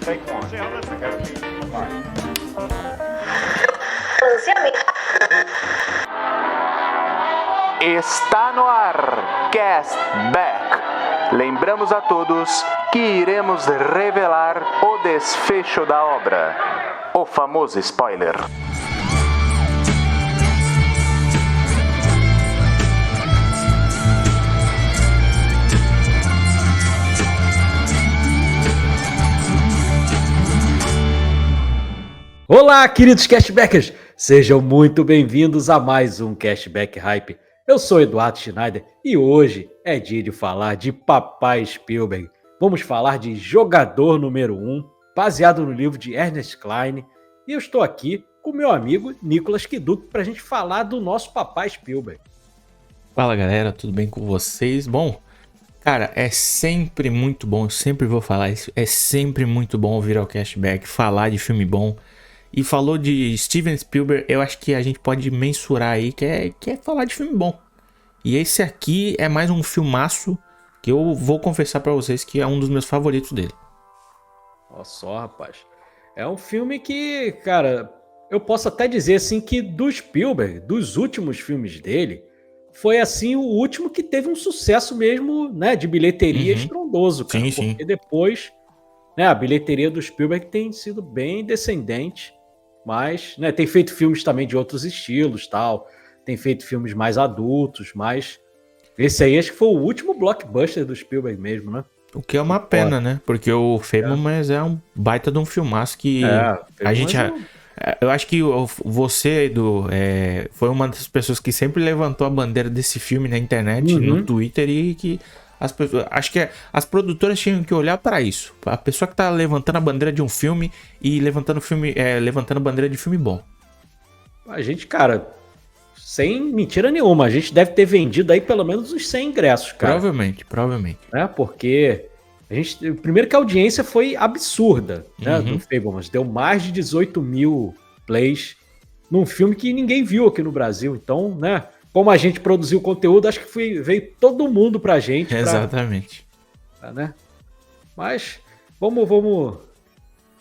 Take one. I got a few. Está no ar, Castback. Lembramos a todos que iremos revelar o desfecho da obra, o famoso spoiler. Olá, queridos Cashbackers! Sejam muito bem-vindos a mais um Cashback Hype. Eu sou Eduardo Schneider e hoje é dia de falar de Papai Spielberg. Vamos falar de Jogador Número 1, baseado no livro de Ernest Cline. E eu estou aqui com meu amigo Nicolas Kiduc para a gente falar do nosso Papai Spielberg. Fala galera, tudo bem com vocês? Bom, cara, é sempre muito bom, eu sempre vou falar isso, é sempre muito bom ouvir ao Cashback, falar de filme bom. E falou de Steven Spielberg, eu acho que a gente pode mensurar aí que é falar de filme bom. E esse aqui é mais um filmaço que eu vou confessar pra vocês que é um dos meus favoritos dele. Olha só, rapaz. É um filme que, cara, eu posso até dizer assim que do Spielberg, dos últimos filmes dele, foi assim o último que teve um sucesso mesmo, né, de bilheteria estrondoso, cara. Sim. Porque depois, né, a bilheteria do Spielberg tem sido bem descendente. Mas, né, tem feito filmes também de outros estilos, tal. Tem feito filmes mais adultos, mas esse aí acho que foi o último blockbuster do Spielberg mesmo, né? O que é uma pena, né? Porque o Fabelmans é um baita de um filmaço que a gente... Eu acho que você, Edu, foi uma das pessoas que sempre levantou a bandeira desse filme na internet, no Twitter, e que as pessoas, acho que as produtoras tinham que olhar para isso. A pessoa que tá levantando a bandeira de um filme e levantando a bandeira de filme bom. A gente, cara, sem mentira nenhuma, a gente deve ter vendido aí pelo menos uns 100 ingressos, cara. Provavelmente. Né? Porque primeiro que a audiência foi absurda, né, do Fabelmans. Deu mais de 18 mil plays num filme que ninguém viu aqui no Brasil. Então, né, como a gente produziu conteúdo, acho que veio todo mundo pra gente. Exatamente. Né? Mas vamos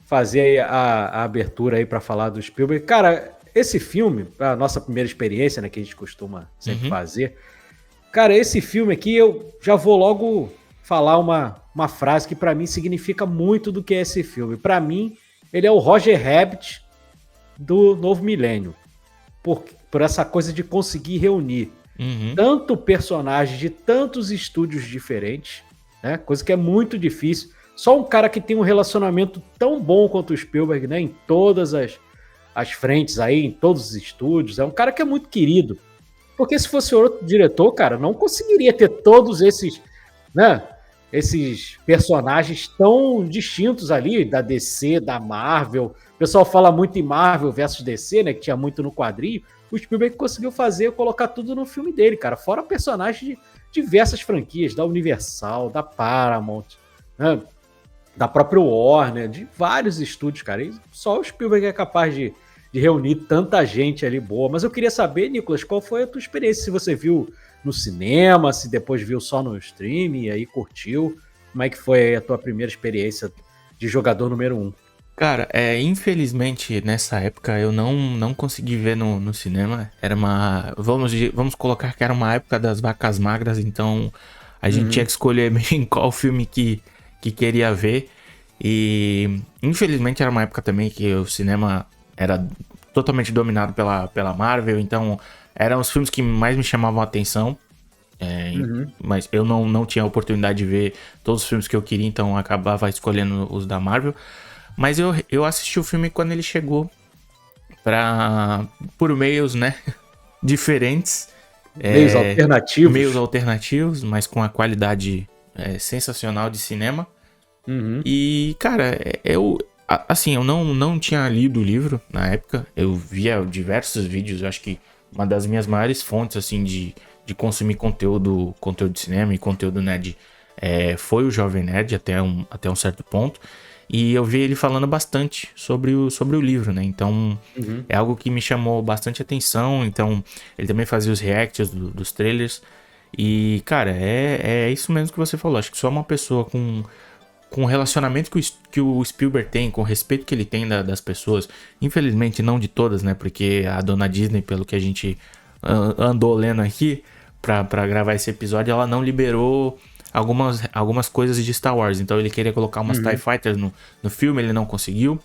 fazer aí a abertura aí pra falar do Spielberg. Cara, esse filme, a nossa primeira experiência, né, que a gente costuma sempre fazer. Cara, esse filme aqui, eu já vou logo falar uma frase que pra mim significa muito do que é esse filme. Pra mim, ele é o Roger Rabbit do novo milênio. Por essa coisa de conseguir reunir tanto personagens de tantos estúdios diferentes, né? Coisa que é muito difícil. Só um cara que tem um relacionamento tão bom quanto o Spielberg, né? Em todas as frentes aí, em todos os estúdios. É um cara que é muito querido. Porque se fosse outro diretor, cara, não conseguiria ter todos esses, né? Esses personagens tão distintos ali, da DC, da Marvel. O pessoal fala muito em Marvel versus DC, né? Que tinha muito no quadrinho. O Spielberg conseguiu colocar tudo no filme dele, cara. Fora personagens de diversas franquias, da Universal, da Paramount, né? Da própria Warner, de vários estúdios, cara. E só o Spielberg é capaz de reunir tanta gente ali boa. Mas eu queria saber, Nicolas, qual foi a tua experiência? Se você viu no cinema, se depois viu só no streaming e aí curtiu. Como é que foi a tua primeira experiência de Jogador Número 1? Cara, infelizmente nessa época eu não consegui ver no cinema. Era vamos colocar que era uma época das vacas magras, então a gente tinha que escolher bem qual filme que queria ver. E infelizmente era uma época também que o cinema era totalmente dominado pela Marvel, então eram os filmes que mais me chamavam a atenção. Mas eu não tinha a oportunidade de ver todos os filmes que eu queria, então eu acabava escolhendo os da Marvel. Mas eu assisti o filme quando ele chegou por meios, né, diferentes. Meios alternativos, mas com a qualidade sensacional de cinema. E, cara, eu não tinha lido o livro na época. Eu via diversos vídeos. Eu acho que uma das minhas maiores fontes, assim, de consumir conteúdo de cinema e conteúdo nerd foi o Jovem Nerd até um certo ponto. E eu vi ele falando bastante sobre o livro, né? Então, é algo que me chamou bastante atenção. Então, ele também fazia os reacts dos trailers. E, cara, é isso mesmo que você falou. Acho que só uma pessoa com com o relacionamento que o Spielberg tem, com o respeito que ele tem das pessoas, infelizmente não de todas, né? Porque a dona Disney, pelo que a gente andou lendo aqui pra gravar esse episódio, ela não liberou algumas coisas de Star Wars. Então ele queria colocar umas TIE Fighters no filme, ele não conseguiu.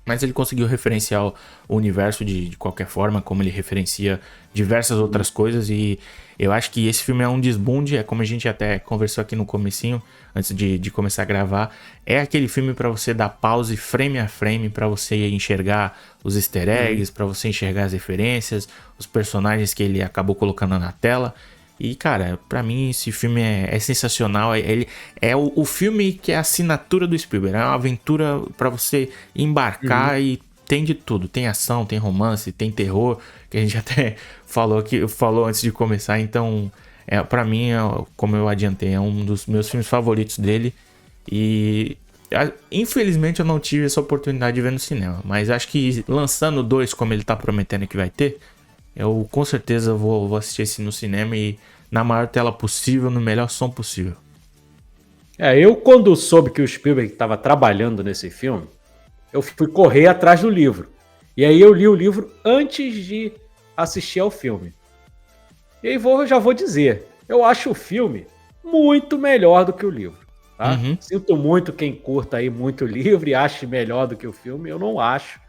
Mas ele conseguiu referenciar o universo de qualquer forma, como ele referencia diversas outras coisas. E eu acho que esse filme é um desbunde, é como a gente até conversou aqui no comecinho, antes de começar a gravar. É aquele filme para você dar pause frame a frame, para você enxergar os easter eggs, para você enxergar as referências, os personagens que ele acabou colocando na tela. E, cara, pra mim esse filme é sensacional. Ele é o filme que é a assinatura do Spielberg. É uma aventura pra você embarcar e tem de tudo. Tem ação, tem romance, tem terror, que a gente até falou antes de começar. Então, pra mim, como eu adiantei, é um dos meus filmes favoritos dele. E infelizmente eu não tive essa oportunidade de ver no cinema. Mas acho que lançando 2, como ele tá prometendo que vai ter, eu com certeza vou assistir esse no cinema e na maior tela possível, no melhor som possível. Eu quando soube que o Spielberg estava trabalhando nesse filme, eu fui correr atrás do livro. E aí eu li o livro antes de assistir ao filme. E aí já vou dizer, eu acho o filme muito melhor do que o livro. Tá? Sinto muito quem curta aí muito o livro e ache melhor do que o filme, eu não acho.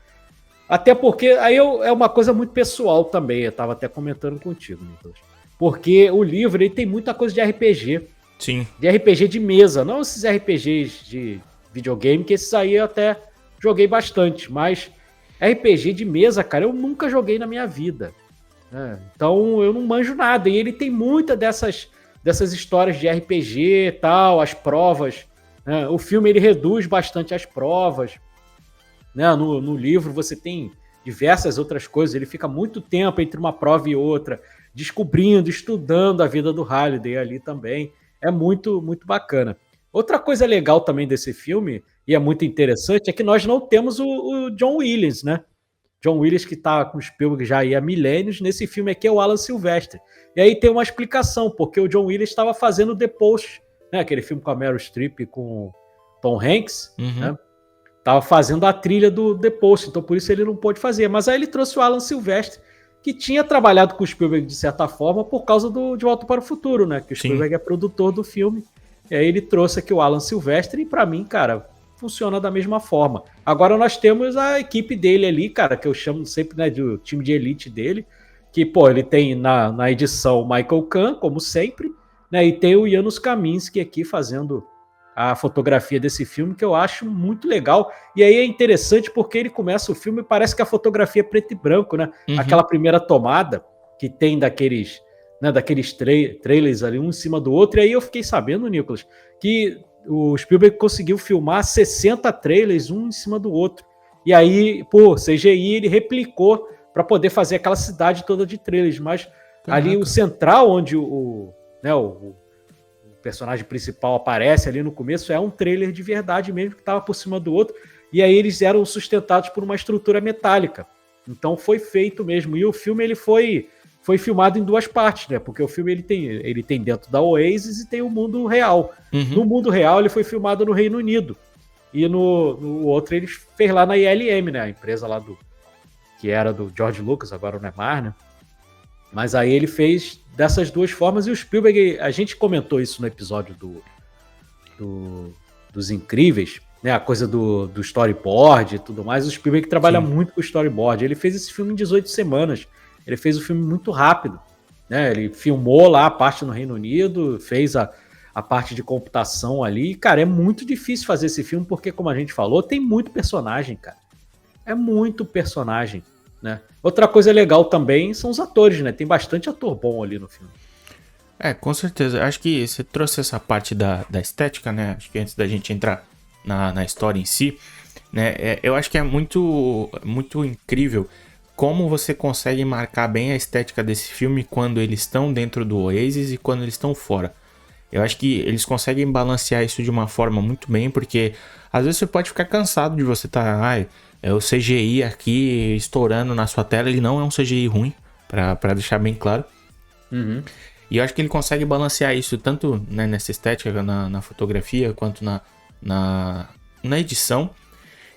Até porque aí é uma coisa muito pessoal também, eu estava até comentando contigo, Nicolas. Porque o livro ele tem muita coisa de RPG. Sim. De RPG de mesa, não esses RPGs de videogame, que esses aí eu até joguei bastante. Mas RPG de mesa, cara, eu nunca joguei na minha vida. Né? Então eu não manjo nada. E ele tem muita dessas histórias de RPG e tal, as provas. Né? O filme ele reduz bastante as provas. Né? No livro você tem diversas outras coisas, ele fica muito tempo entre uma prova e outra, descobrindo, estudando a vida do Halliday ali também, é muito, muito bacana. Outra coisa legal também desse filme, e é muito interessante, é que nós não temos o John Williams, né? John Williams que tá com o Spielberg já aí há milênios, nesse filme aqui é o Alan Silvestre. E aí tem uma explicação, porque o John Williams estava fazendo The Post, né? Aquele filme com a Meryl Streep e com Tom Hanks, né? Tava fazendo a trilha do The Post, então por isso ele não pôde fazer. Mas aí ele trouxe o Alan Silvestre, que tinha trabalhado com o Spielberg de certa forma por causa De Volta para o Futuro, né? Que o Spielberg é produtor do filme. E aí ele trouxe aqui o Alan Silvestre e pra mim, cara, funciona da mesma forma. Agora nós temos a equipe dele ali, cara, que eu chamo sempre, né, do time de elite dele, que, pô, ele tem na edição o Michael Kahn, como sempre, né? E tem o Janusz Kaminski aqui fazendo a fotografia desse filme, que eu acho muito legal. E aí é interessante porque ele começa o filme e parece que a fotografia é preto e branco, né? Aquela primeira tomada que tem daqueles trailers ali, um em cima do outro. E aí eu fiquei sabendo, Nicolas, que o Spielberg conseguiu filmar 60 trailers, um em cima do outro. E aí, por CGI, ele replicou para poder fazer aquela cidade toda de trailers. Mas ali o central, onde o personagem principal aparece ali no começo, é um trailer de verdade mesmo, que estava por cima do outro, e aí eles eram sustentados por uma estrutura metálica. Então foi feito mesmo. E o filme ele foi filmado em 2 partes, né? Porque o filme ele tem dentro da Oasis e tem o mundo real. No mundo real ele foi filmado no Reino Unido. E no outro ele fez lá na ILM, né? A empresa lá que era do George Lucas, agora não é mais, né? Mas aí ele fez dessas 2 formas, e o Spielberg, a gente comentou isso no episódio dos Incríveis, né? A coisa do storyboard e tudo mais. O Spielberg trabalha muito com storyboard. Ele fez esse filme em 18 semanas. Ele fez o filme muito rápido, né? Ele filmou lá a parte no Reino Unido, fez a parte de computação ali. E, cara, é muito difícil fazer esse filme porque, como a gente falou, tem muito personagem, cara. É muito personagem, né? Outra coisa legal também são os atores, né? Tem bastante ator bom ali no filme. Com certeza. Acho que você trouxe essa parte da estética, né? Acho que antes da gente entrar na história em si, né? Eu acho que é muito, muito incrível como você consegue marcar bem a estética desse filme quando eles estão dentro do Oasis e quando eles estão fora. Eu acho que eles conseguem balancear isso de uma forma muito bem, porque às vezes você pode ficar cansado de você estar... o CGI aqui estourando na sua tela. Ele não é um CGI ruim, pra deixar bem claro. E eu acho que ele consegue balancear isso tanto, né, nessa estética, na fotografia, quanto na edição.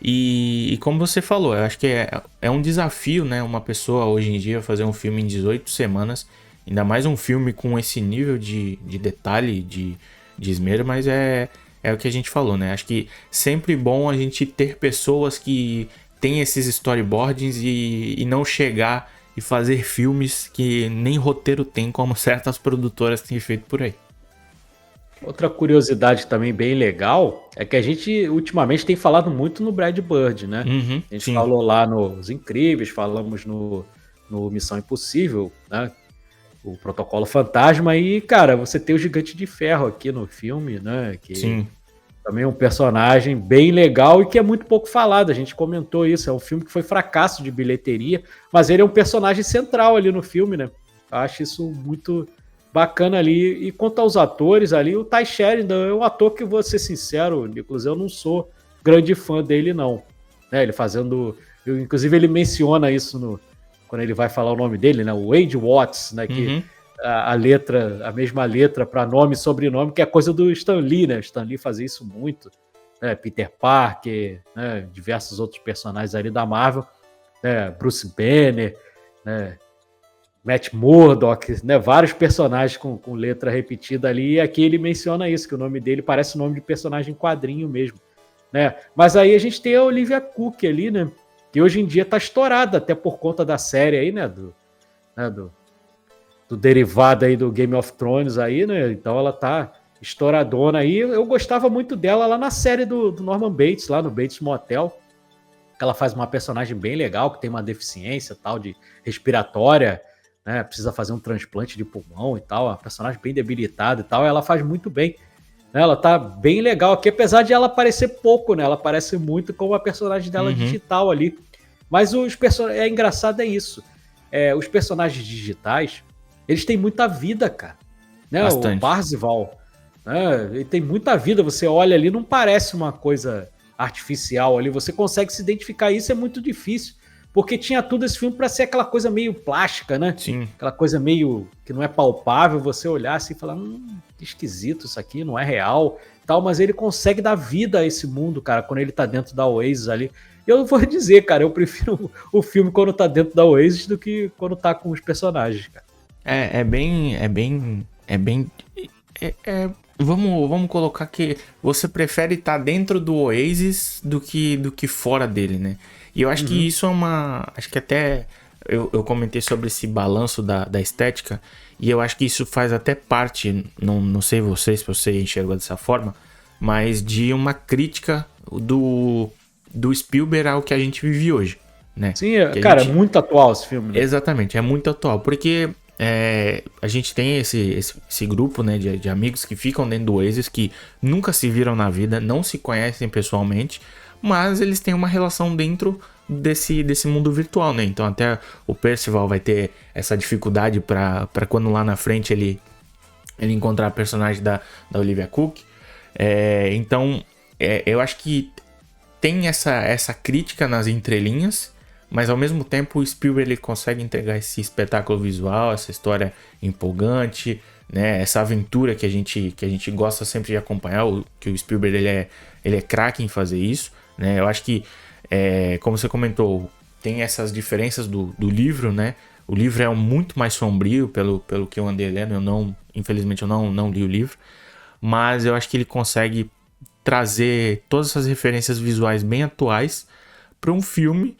E como você falou, eu acho que é um desafio, né? Uma pessoa hoje em dia fazer um filme em 18 semanas, ainda mais um filme com esse nível de detalhe, de esmero, mas é o que a gente falou, né? Acho que sempre bom a gente ter pessoas que têm esses storyboards e não chegar e fazer filmes que nem roteiro tem, como certas produtoras têm feito por aí. Outra curiosidade também bem legal é que a gente ultimamente tem falado muito no Brad Bird, né? Uhum, A gente sim. falou lá nos Incríveis, falamos no Missão Impossível, né? O Protocolo Fantasma e, cara, você tem o Gigante de Ferro aqui no filme, né? Que Sim. também é um personagem bem legal e que é muito pouco falado. A gente comentou isso, é um filme que foi fracasso de bilheteria, mas ele é um personagem central ali no filme, né? Eu acho isso muito bacana ali. E quanto aos atores ali, o Ty Sheridan é um ator que, vou ser sincero, Nicolas, eu não sou grande fã dele, não. Né, ele fazendo... inclusive, ele menciona isso quando ele vai falar o nome dele, né? O Wade Watts, né? Que a mesma letra para nome e sobrenome, que é coisa do Stan Lee, né? Stan Lee fazia isso muito. Né? Peter Parker, né? Diversos outros personagens ali da Marvel. Né? Bruce Banner, né? Matt Murdock, né? Vários personagens com letra repetida ali, e aqui ele menciona isso, que o nome dele parece nome de personagem em quadrinho mesmo, né? Mas aí a gente tem a Olivia Cooke ali, né? Que hoje em dia tá estourada, até por conta da série aí, né? Do derivado aí do Game of Thrones aí, né? Então ela tá estouradona aí. Eu gostava muito dela lá na série do Norman Bates, lá no Bates Motel, que ela faz uma personagem bem legal, que tem uma deficiência tal de respiratória, né, precisa fazer um transplante de pulmão e tal, uma personagem bem debilitada e tal, ela faz muito bem, né, ela tá bem legal aqui, apesar de ela aparecer pouco, né, ela aparece muito como a personagem dela digital ali, mas é engraçado isso, os personagens digitais, eles têm muita vida, cara, né, Bastante. o Parzival, né, ele tem muita vida, você olha ali, não parece uma coisa artificial ali, você consegue se identificar, isso é muito difícil, porque tinha tudo esse filme para ser aquela coisa meio plástica, né? Sim. Aquela coisa meio que não é palpável, você olhar assim e falar, que esquisito isso aqui, não é real, tal, mas ele consegue dar vida a esse mundo, cara, quando ele tá dentro da Oasis ali. Eu vou dizer, cara, eu prefiro o filme quando tá dentro da Oasis do que quando tá com os personagens, cara. Vamos colocar que você prefere estar dentro do Oasis do que fora dele, né? E eu acho que isso é acho que até eu comentei sobre esse balanço da estética, e eu acho que isso faz até parte, não sei se você enxergou dessa forma, mas de uma crítica do Spielberg ao que a gente vive hoje, né? Sim, cara, é muito atual esse filme, né? Exatamente, é muito atual, porque a gente tem esse grupo, né, de amigos que ficam dentro do Oasis, que nunca se viram na vida, não se conhecem pessoalmente, mas eles têm uma relação dentro desse mundo virtual, né? Então até o Percival vai ter essa dificuldade para quando lá na frente ele encontrar a personagem da Olivia Cooke. Então eu acho que tem essa crítica nas entrelinhas, mas ao mesmo tempo o Spielberg ele consegue entregar esse espetáculo visual, essa história empolgante, né? Essa aventura que a gente gosta sempre de acompanhar, que o Spielberg ele é craque em fazer isso, né? Eu acho que, como você comentou, tem essas diferenças do livro, né? O livro é muito mais sombrio pelo que eu andei lendo. Infelizmente eu não li o livro, mas eu acho que ele consegue trazer todas essas referências visuais bem atuais para um filme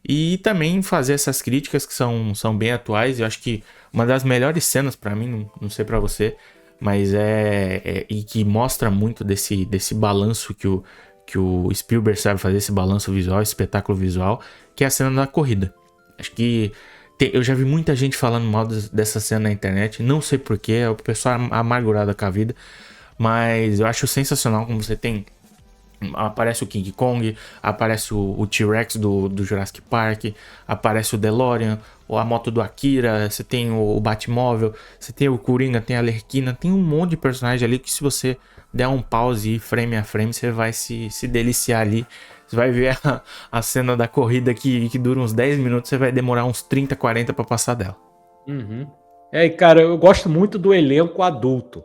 e também fazer essas críticas que são bem atuais. Eu acho que uma das melhores cenas para mim, não sei para você, mas e que mostra muito desse balanço que o Spielberg sabe fazer, esse balanço visual, esse espetáculo visual, que é a cena da corrida. Acho que eu já vi muita gente falando mal dessa cena na internet, não sei porquê, é o pessoal amargurado com a vida, mas eu acho sensacional como você tem... Aparece o King Kong, aparece o T-Rex do Jurassic Park, aparece o DeLorean, ou a moto do Akira, você tem o Batmóvel, você tem o Coringa, tem a Arlequina, tem um monte de personagens ali que se você der um pause frame a frame, você vai se deliciar ali. Você vai ver a cena da corrida que dura uns 10 minutos, você vai demorar uns 30, 40 pra passar dela. Uhum. E cara, eu gosto muito do elenco adulto.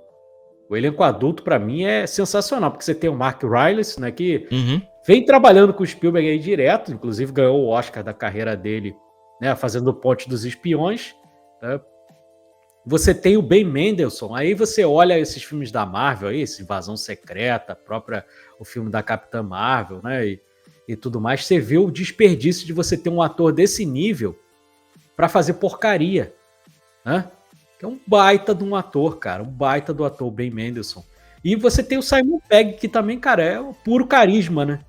O elenco adulto, pra mim, é sensacional, porque você tem o Mark Rylance, né, que Uhum. vem trabalhando com o Spielberg aí direto, inclusive ganhou o Oscar da carreira dele, né, fazendo o Ponte dos Espiões, né? Você tem o Ben Mendelsohn, aí você olha esses filmes da Marvel aí, esse Invasão Secreta, o filme da Capitã Marvel, né, e tudo mais, você vê o desperdício de você ter um ator desse nível pra fazer porcaria, né? Que é um baita de um ator, cara, um baita do ator, Ben Mendelsohn. E você tem o Simon Pegg, que também, cara, é o puro carisma, né?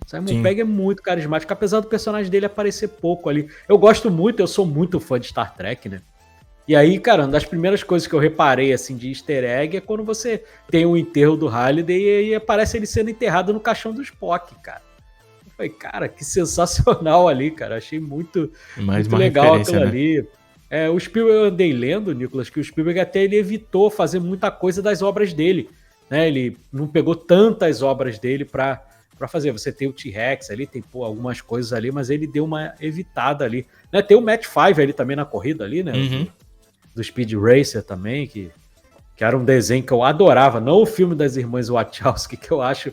Simon Sim. Pegg é muito carismático, apesar do personagem dele aparecer pouco ali. Eu gosto muito, eu sou muito fã de Star Trek, né? E aí, cara, uma das primeiras coisas que eu reparei, assim, de easter egg é quando você tem o enterro do Halliday e aparece ele sendo enterrado no caixão do Spock, cara. Eu falei, cara, que sensacional ali, cara. Achei muito, Mais muito uma legal referência, aquilo né? ali. O Spielberg, eu andei lendo, Nicolas, que o Spielberg até ele evitou fazer muita coisa das obras dele, né? Ele não pegou tantas obras dele pra fazer. Você tem o T-Rex ali, tem algumas coisas ali, mas ele deu uma evitada ali, né? Tem o Matt Five ali também na corrida ali, né? Uhum. Do Speed Racer também, que era um desenho que eu adorava, não o filme das irmãs Wachowski, que eu acho,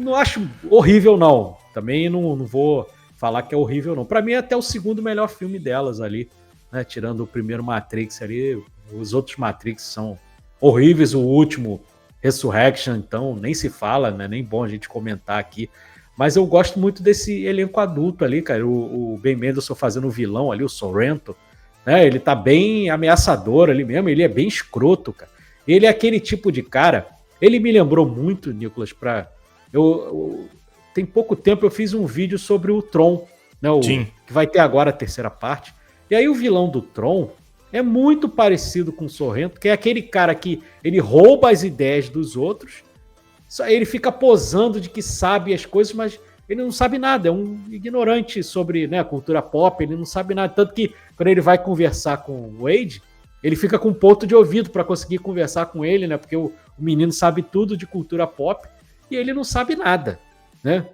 não acho horrível não, também não vou falar que é horrível não, pra mim é até o segundo melhor filme delas ali, né, tirando o primeiro Matrix ali, os outros Matrix são horríveis, o último Resurrection, então, nem se fala, né, nem bom a gente comentar aqui, mas eu gosto muito desse elenco adulto ali, cara, o Ben Mendelsohn fazendo o vilão ali, o Sorrento, né, ele tá bem ameaçador ali mesmo, ele é bem escroto, cara. Ele é aquele tipo de cara, ele me lembrou muito, Nicolas, tem pouco tempo eu fiz um vídeo sobre o Tron, né, Sim. que vai ter agora a terceira parte, e aí o vilão do Tron é muito parecido com o Sorrento, que é aquele cara que ele rouba as ideias dos outros, ele fica posando de que sabe as coisas, mas ele não sabe nada, é um ignorante sobre, né, a cultura pop, ele não sabe nada, tanto que quando ele vai conversar com o Wade, ele fica com ponto de ouvido para conseguir conversar com ele, né, porque o menino sabe tudo de cultura pop e ele não sabe nada, né,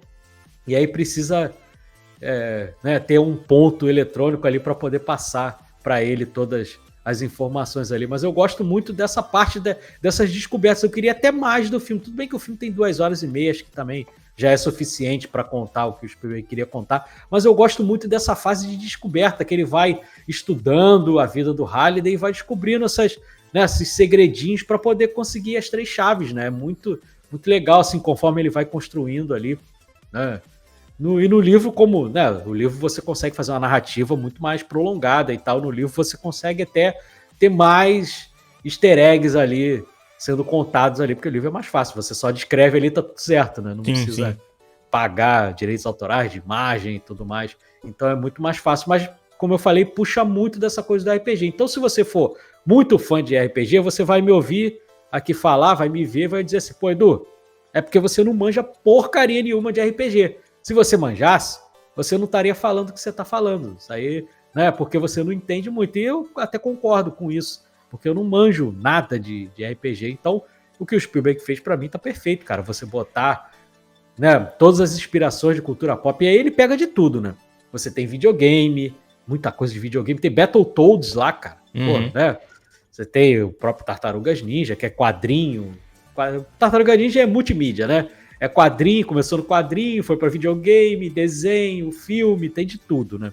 e aí precisa né, ter um ponto eletrônico ali para poder passar para ele todas as informações ali, mas eu gosto muito dessa parte dessas descobertas, eu queria até mais do filme, tudo bem que o filme tem 2h30, acho que também já é suficiente para contar o que o Spielberg queria contar, mas eu gosto muito dessa fase de descoberta, que ele vai estudando a vida do Halliday e vai descobrindo esses segredinhos para poder conseguir as 3 chaves, né? Muito, muito legal, assim, conforme ele vai construindo ali, né? E no livro, como, né, o livro você consegue fazer uma narrativa muito mais prolongada e tal, no livro você consegue até ter mais easter eggs ali sendo contados ali, porque o livro é mais fácil, você só descreve ali e tá tudo certo, né? Não precisa pagar direitos autorais de imagem e tudo mais, então é muito mais fácil, mas como eu falei, puxa muito dessa coisa do RPG, então se você for muito fã de RPG, você vai me ouvir aqui falar, vai me ver, vai dizer assim, pô, Edu, é porque você não manja porcaria nenhuma de RPG. Se você manjasse, você não estaria falando o que você está falando. Isso aí, né? Porque você não entende muito. E eu até concordo com isso, porque eu não manjo nada de RPG. Então, o que o Spielberg fez para mim tá perfeito, cara. Você botar, né, todas as inspirações de cultura pop. E aí ele pega de tudo, né? Você tem videogame, muita coisa de videogame. Tem Battletoads lá, cara. Pô, né? Você tem o próprio Tartarugas Ninja, que é quadrinho. Tartaruga Ninja é multimídia, né? É quadrinho, começou no quadrinho, foi para videogame, desenho, filme, tem de tudo, né?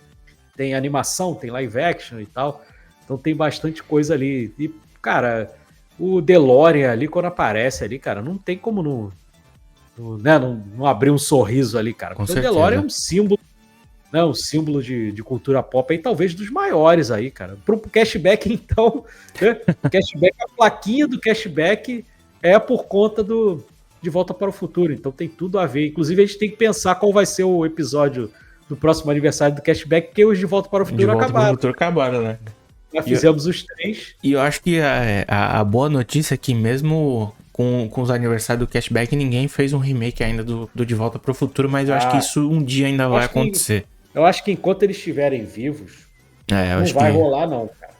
Tem animação, tem live action e tal. Então tem bastante coisa ali. E, cara, o DeLorean ali, quando aparece ali, cara, não tem como não abrir um sorriso ali, cara. Porque o DeLorean é um símbolo, né? Um símbolo de cultura pop aí, talvez dos maiores aí, cara. Pro cashback, então, né? Cashback, a plaquinha do cashback é por conta De Volta para o Futuro, então tem tudo a ver. Inclusive, a gente tem que pensar qual vai ser o episódio do próximo aniversário do Cashback, porque os De Volta para o Futuro acabaram. De Volta para o Futuro acabaram, né? Já fizemos os 3. E eu acho que a boa notícia é que mesmo com os aniversários do Cashback, ninguém fez um remake ainda do De Volta para o Futuro, mas eu acho que isso um dia ainda vai acontecer. Eu acho que enquanto eles estiverem vivos, não vai rolar não, cara.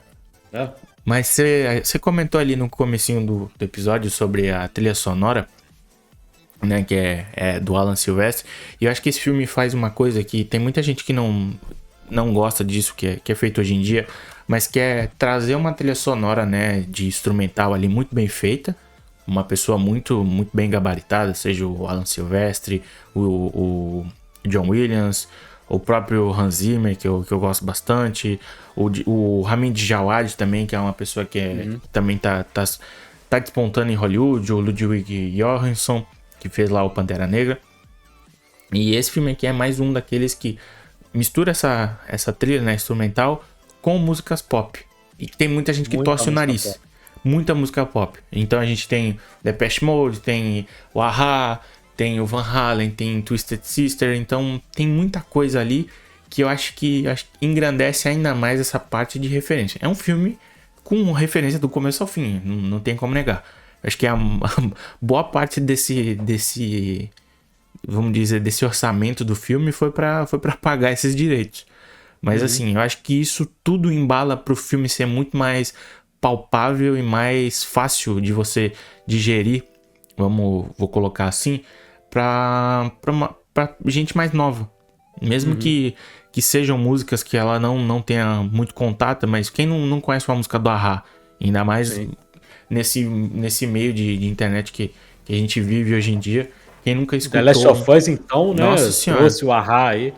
Né? Mas você comentou ali no comecinho do episódio sobre a trilha sonora, né, que é do Alan Silvestre, e eu acho que esse filme faz uma coisa que tem muita gente que não gosta disso, que é feito hoje em dia, mas que é trazer uma trilha sonora, né, de instrumental ali muito bem feita, uma pessoa muito, muito bem gabaritada, seja o Alan Silvestre, o John Williams, o próprio Hans Zimmer, que eu gosto bastante, o Ramin Djawad também, que é uma pessoa que também tá despontando em Hollywood, o Ludwig Göransson, que fez lá o Pantera Negra. E esse filme aqui é mais um daqueles que mistura essa trilha, né, instrumental com músicas pop. E tem muita gente que torce o nariz. Pop. Muita música pop. Então a gente tem Depeche Mode, tem o A-ha, tem o Van Halen, tem Twisted Sister. Então tem muita coisa ali que eu acho que engrandece ainda mais essa parte de referência. É um filme com referência do começo ao fim, não tem como negar. Acho que a boa parte desse vamos dizer, desse orçamento do filme foi pra pagar esses direitos. Mas assim, eu acho que isso tudo embala pro filme ser muito mais palpável e mais fácil de você digerir, vou colocar assim, pra gente mais nova. Mesmo que sejam músicas que ela não tenha muito contato, mas quem não conhece uma música do A-ha, ainda mais nesse meio de internet que a gente vive hoje em dia, quem nunca escutou... The Last of Us, então, né? Nossa Senhora. Trouxe o A-ha aí.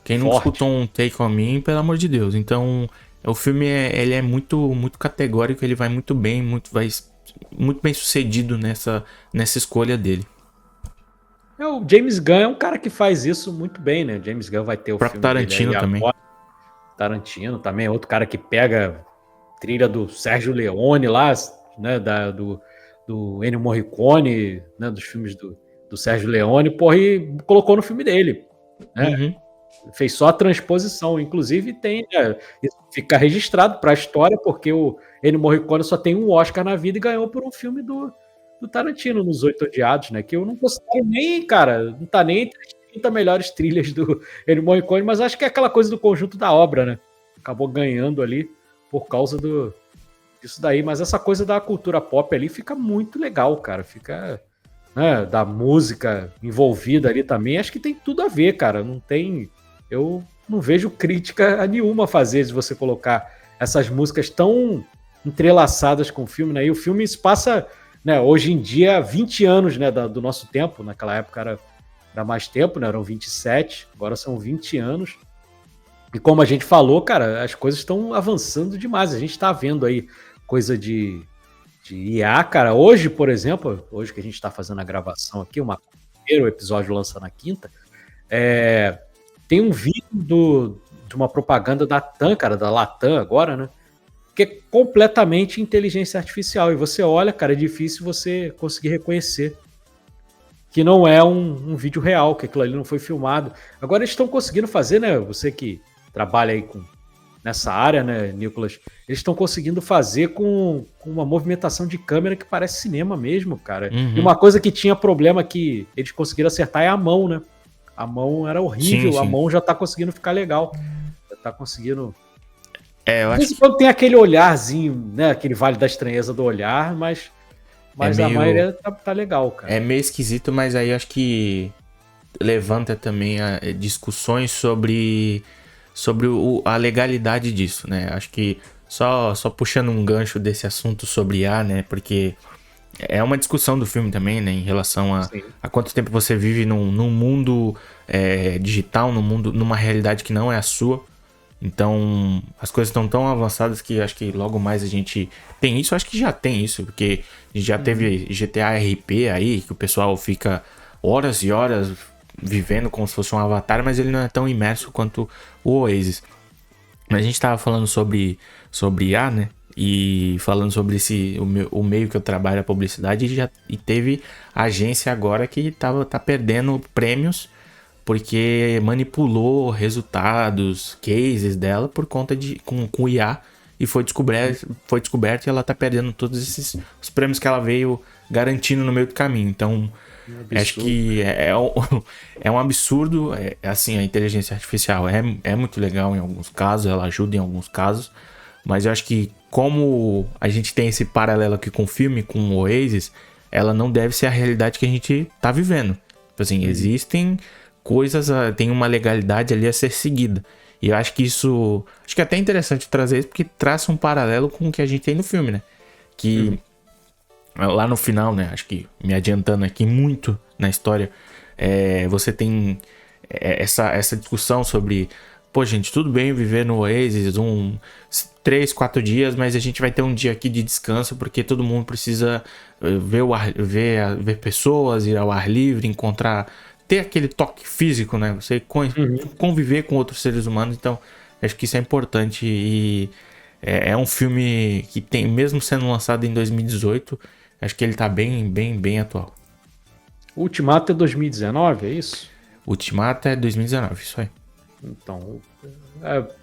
Quem nunca escutou um Take On Me, pelo amor de Deus. Então, o filme ele é muito, muito categórico, ele vai muito bem, muito bem sucedido nessa escolha dele. O James Gunn é um cara que faz isso muito bem, né? James Gunn vai ter o filme Tarantino dele também. Agora. Tarantino também é outro cara que pega trilha do Sérgio Leone lá, né? Do Ennio Morricone, né? Dos filmes do Sérgio Leone, porra, e colocou no filme dele, né? Fez só a transposição, inclusive tem, né, isso fica registrado para a história, porque o Ennio Morricone só tem um Oscar na vida e ganhou por um filme do Tarantino, nos Oito Odiados, né, que eu não considero nem, cara, não tá nem entre as 30 melhores trilhas do Ennio Morricone, mas acho que é aquela coisa do conjunto da obra, né, acabou ganhando ali por causa disso daí, mas essa coisa da cultura pop ali fica muito legal, cara, fica... né, da música envolvida ali também, acho que tem tudo a ver, cara. Eu não vejo crítica a nenhuma a fazer de você colocar essas músicas tão entrelaçadas com o filme, né? E o filme se passa, né, hoje em dia, 20 anos, né, do nosso tempo. Naquela época era mais tempo, né? Eram 27, agora são 20 anos. E como a gente falou, cara, as coisas estão avançando demais. A gente está vendo aí coisa de IA, cara. Hoje, por exemplo, hoje que a gente está fazendo a gravação aqui, o episódio lança na quinta, tem um vídeo de uma propaganda da TAM, cara, da Latam agora, né? Que é completamente inteligência artificial. E você olha, cara, é difícil você conseguir reconhecer que não é um vídeo real, que aquilo ali não foi filmado. Agora eles estão conseguindo fazer, né? Você que trabalha aí nessa área, né, Nicolas? Eles estão conseguindo fazer com uma movimentação de câmera que parece cinema mesmo, cara. E uma coisa que tinha problema que eles conseguiram acertar é a mão, né? A mão era horrível, sim. A mão já tá conseguindo ficar legal. Já tá conseguindo... eu acho que... quando tem aquele olharzinho, né? Aquele vale da estranheza do olhar, mas a maioria tá legal, cara. É meio esquisito, mas aí acho que levanta também discussões sobre a legalidade disso, né? Acho que só puxando um gancho desse assunto sobre IA, né? Porque é uma discussão do filme também, né? Em relação a quanto tempo você vive num mundo digital, numa realidade que não é a sua. Então, as coisas estão tão avançadas que acho que logo mais a gente tem isso. Acho que já tem isso, porque a gente já teve GTA RP aí, que o pessoal fica horas e horas vivendo como se fosse um avatar, mas ele não é tão imerso quanto o Oasis. A gente tava falando sobre IA, né? E falando sobre o meio que eu trabalho, a publicidade, e teve agência agora que tá perdendo prêmios porque manipulou resultados, cases dela por conta com IA, e foi descoberto e ela tá perdendo todos os prêmios que ela veio garantindo no meio do caminho. Então, acho que é um absurdo. Assim, a inteligência artificial é muito legal em alguns casos, ela ajuda em alguns casos, mas eu acho que como a gente tem esse paralelo aqui com o filme, com o Oasis, ela não deve ser a realidade que a gente tá vivendo. Tipo assim, existem coisas, tem uma legalidade ali a ser seguida. E eu acho que isso... Acho que é até interessante trazer isso, porque traça um paralelo com o que a gente tem no filme, né? Que Lá no final, né? Acho que me adiantando aqui muito na história, você tem essa discussão sobre, pô, gente, tudo bem viver no Oasis 3, 4 dias, mas a gente vai ter um dia aqui de descanso porque todo mundo precisa ver pessoas, ir ao ar livre, ter aquele toque físico, né? Você conviver com outros seres humanos. Então, acho que isso é importante e é um filme que tem, mesmo sendo lançado em 2018, acho que ele tá bem atual. Ultimato é 2019, é isso? Ultimato é 2019, isso aí. Então,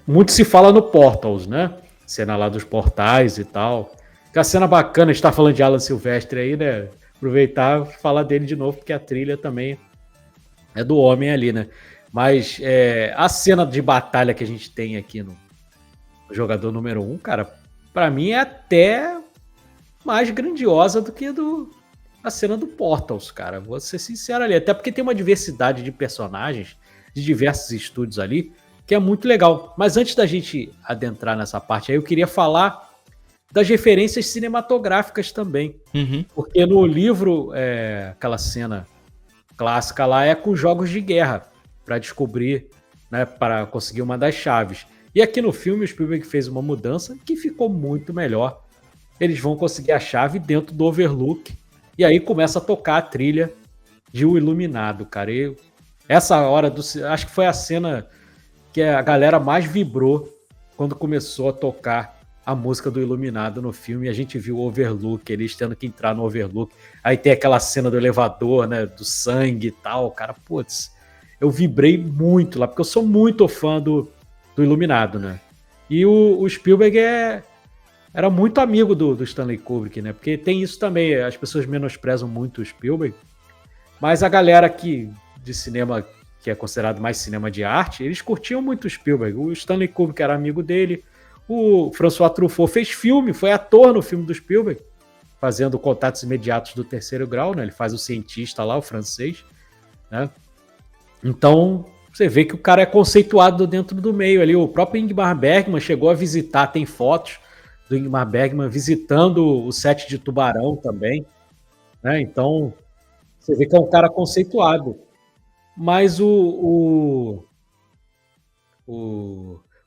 muito se fala no Portals, né? Cena lá dos portais e tal. Que a cena bacana, a gente tá falando de Alan Silvestre aí, né? Aproveitar e falar dele de novo, porque a trilha também é do homem ali, né? Mas a cena de batalha que a gente tem aqui no jogador número 1, cara, pra mim é até mais grandiosa do que a cena do Portals, cara. Vou ser sincero ali. Até porque tem uma diversidade de personagens de diversos estúdios ali, que é muito legal. Mas antes da gente adentrar nessa parte aí, eu queria falar das referências cinematográficas também. Porque no livro, aquela cena clássica lá é com jogos de guerra, para descobrir, né, para conseguir uma das chaves. E aqui no filme o Spielberg fez uma mudança que ficou muito melhor. Eles vão conseguir a chave dentro do Overlook, e aí começa a tocar a trilha de O Iluminado, cara. E essa hora acho que foi a cena que a galera mais vibrou quando começou a tocar a música do Iluminado no filme. E a gente viu o Overlook, eles tendo que entrar no Overlook. Aí tem aquela cena do elevador, né, do sangue e tal. Cara, putz, eu vibrei muito lá, porque eu sou muito fã do Iluminado, né? E o Spielberg era muito amigo do Stanley Kubrick, né? Porque tem isso também, as pessoas menosprezam muito o Spielberg, mas a galera de cinema, que é considerado mais cinema de arte, eles curtiam muito o Spielberg. O Stanley Kubrick era amigo dele, o François Truffaut fez filme, foi ator no filme do Spielberg, fazendo Contatos Imediatos do Terceiro Grau, né? Ele faz o cientista lá, o francês, né? Então, você vê que o cara é conceituado dentro do meio ali. O próprio Ingmar Bergman chegou a visitar, tem fotos do Ingmar Bergman visitando o set de Tubarão também, né? Então, você vê que é um cara conceituado. Mas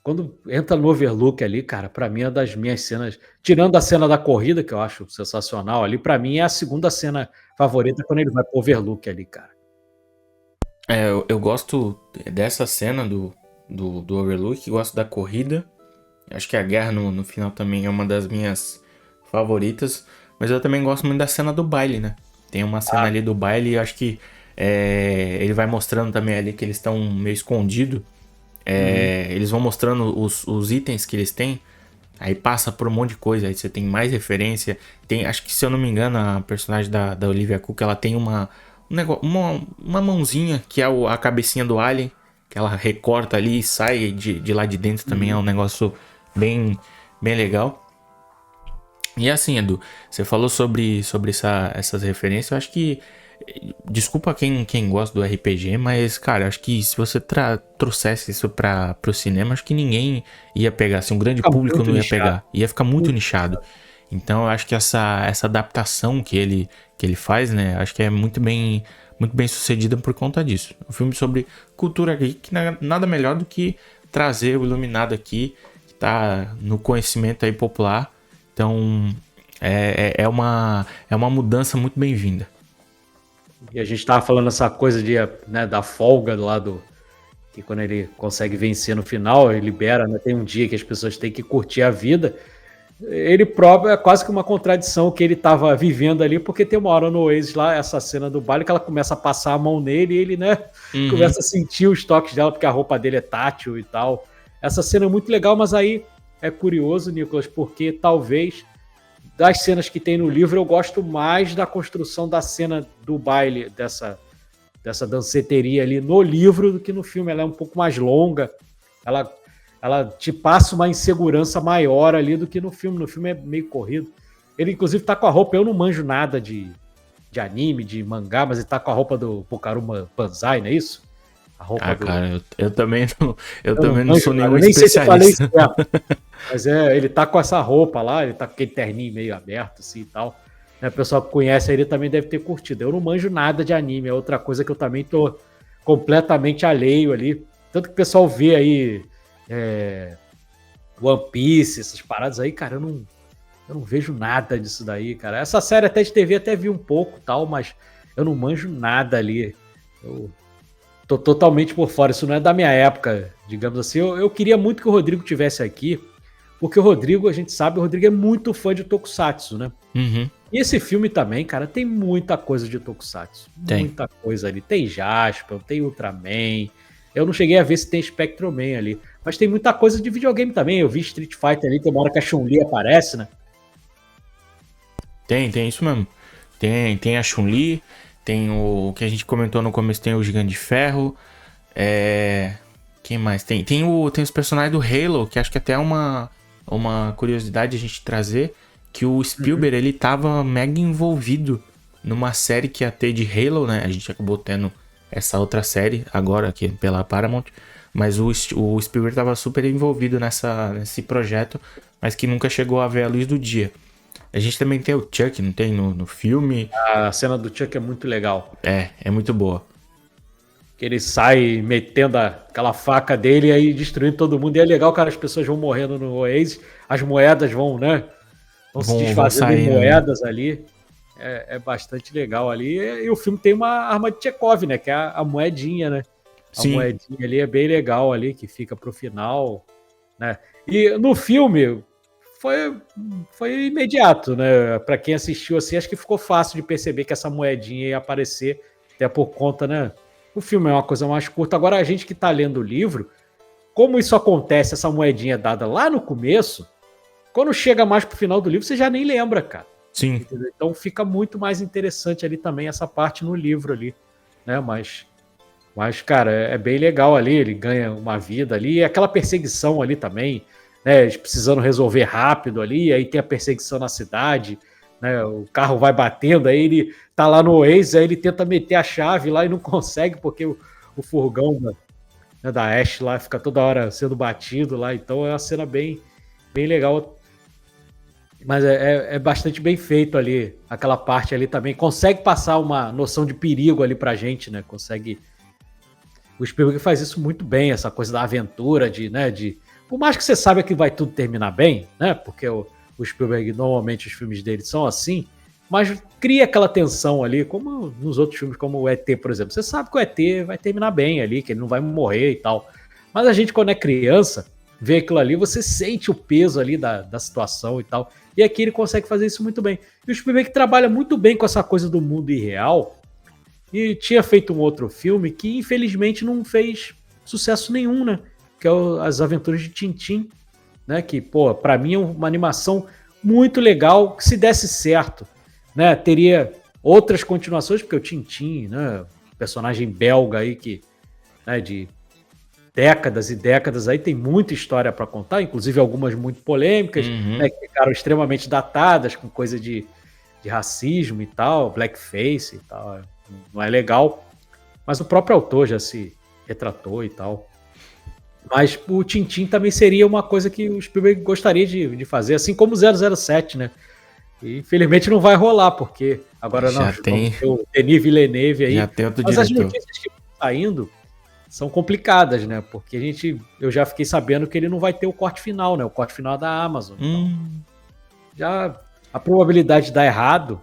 quando entra no Overlook ali, cara, pra mim é uma das minhas cenas, tirando a cena da corrida, que eu acho sensacional ali, pra mim é a segunda cena favorita quando ele vai pro Overlook ali, cara. Eu gosto dessa cena do Overlook, gosto da corrida. Acho que a guerra no final também é uma das minhas favoritas. Mas eu também gosto muito da cena do baile, né? Tem uma cena ali do baile e acho que ele vai mostrando também ali que eles estão meio escondidos. Eles vão mostrando os itens que eles têm. Aí passa por um monte de coisa. Aí você tem mais referência. Acho que, se eu não me engano, a personagem da Olivia Cooke, ela tem uma mãozinha que é a cabecinha do Alien, que ela recorta ali e sai de lá de dentro também. É um negócio bem legal. E assim, Edu, você falou sobre essas referências. Eu acho que, desculpa quem gosta do RPG, mas, cara, acho que se você trouxesse isso pro cinema, acho que ninguém ia pegar, assim, um grande público não ia pegar, ia ficar muito nichado. Então eu acho que essa adaptação que ele faz, né, acho que é muito bem sucedida por conta disso. Um filme sobre cultura geek, nada melhor do que trazer o Iluminado aqui, que tá no conhecimento aí popular. Então é uma mudança muito bem-vinda. E a gente tava falando essa coisa né, da folga do lado, que quando ele consegue vencer no final, ele libera, né, tem um dia que as pessoas têm que curtir a vida. Ele próprio é quase que uma contradição que ele estava vivendo ali, porque tem uma hora no Oasis lá, essa cena do baile, que ela começa a passar a mão nele e ele, né, começa a sentir os toques dela, porque a roupa dele é tátil e tal. Essa cena é muito legal, mas aí é curioso, Nicolas, porque talvez das cenas que tem no livro eu gosto mais da construção da cena do baile, dessa danceteria ali no livro do que no filme. Ela é um pouco mais longa, ela te passa uma insegurança maior ali do que no filme. No filme é meio corrido. Ele, inclusive, tá com a roupa... Eu não manjo nada de anime, de mangá, mas ele tá com a roupa do Pokaruma Banzai, não é isso? A roupa cara, eu também não sou nenhum nem sei se eu falei especialista. isso, mas ele tá com essa roupa lá, ele tá com aquele terninho meio aberto, assim, e tal. né, o pessoal que conhece ele também deve ter curtido. Eu não manjo nada de anime, é outra coisa que eu também tô completamente alheio ali. Tanto que o pessoal vê aí One Piece, essas paradas aí, cara, eu não vejo nada disso daí, cara. Essa série até de TV até vi um pouco tal, mas eu não manjo nada ali. Eu tô totalmente por fora, isso não é da minha época, digamos assim. Eu queria muito que o Rodrigo tivesse aqui, porque o Rodrigo, a gente sabe, o Rodrigo é muito fã de Tokusatsu, né? Uhum. E esse filme também, cara, tem muita coisa de Tokusatsu. Tem. Muita coisa ali. Tem Jaspion, tem Ultraman. Eu não cheguei a ver se tem Spectroman ali. Mas tem muita coisa de videogame também. Eu vi Street Fighter ali, tem uma hora que a Chun-Li aparece, né? Tem isso mesmo. Tem a Chun-Li, tem o que a gente comentou no começo, tem o Gigante de Ferro. Quem mais? Tem os personagens do Halo, que acho que até é uma curiosidade a gente trazer, que o Spielberg, ele tava mega envolvido numa série que ia ter de Halo, né? A gente acabou tendo essa outra série agora aqui pela Paramount, mas o Spielberg tava super envolvido nesse projeto, mas que nunca chegou a ver a luz do dia. A gente também tem o Chuck, não tem no filme? A cena do Chuck é muito legal. É muito boa. Que ele sai metendo aquela faca dele e aí destruindo todo mundo. E é legal, cara, as pessoas vão morrendo no Oasis, as moedas vão, né? Vão se desfazendo em moedas, né? Ali. É bastante legal ali. E o filme tem uma arma de Chekhov, né? Que é a moedinha, né? A Sim. moedinha ali é bem legal ali, que fica pro final, né? E no filme foi imediato, né? Pra quem assistiu assim, acho que ficou fácil de perceber que essa moedinha ia aparecer, até por conta, né? O filme é uma coisa mais curta. Agora, a gente que tá lendo o livro, como isso acontece, essa moedinha dada lá no começo, quando chega mais pro final do livro, você já nem lembra, cara. Sim. Entendeu? Então fica muito mais interessante ali também essa parte no livro ali, né? Mas cara, é bem legal ali, ele ganha uma vida ali, e aquela perseguição ali também, né? Eles precisando resolver rápido ali, aí tem a perseguição na cidade, né? O carro vai batendo, aí ele tá lá no Oasis, aí ele tenta meter a chave lá e não consegue, porque o furgão da Ash lá fica toda hora sendo batido lá, então é uma cena bem legal. Mas é bastante bem feito ali, aquela parte ali também. Consegue passar uma noção de perigo ali pra gente, né? Consegue. O Spielberg faz isso muito bem, essa coisa da aventura, né? Por mais que você saiba que vai tudo terminar bem, né? Porque o Spielberg, normalmente, os filmes dele são assim, mas cria aquela tensão ali, como nos outros filmes, como o ET, por exemplo. Você sabe que o ET vai terminar bem ali, que ele não vai morrer e tal. Mas a gente, quando é criança, vê aquilo ali, você sente o peso ali da situação e tal. E aqui ele consegue fazer isso muito bem. E o Spielberg trabalha muito bem com essa coisa do mundo irreal. E tinha feito um outro filme que, infelizmente, não fez sucesso nenhum, né? Que é As Aventuras de Tintin, né? Que, pô, pra mim é uma animação muito legal, que se desse certo, né? Teria outras continuações, porque o Tintin, né? Personagem belga aí que, né, de décadas e décadas aí, tem muita história para contar, inclusive algumas muito polêmicas, né, que ficaram extremamente datadas com coisa de racismo e tal, blackface e tal, não é legal, mas o próprio autor já se retratou e tal. Mas o Tintin também seria uma coisa que o Spielberg gostaria de fazer, assim como o 007, né? E infelizmente não vai rolar, porque agora já tem o Denis Villeneuve aí, já tem outro mas diretor. as notícias que estão saindo são complicadas, né? Porque eu já fiquei sabendo que ele não vai ter o corte final, né? O corte final é da Amazon. Então, já a probabilidade de dar errado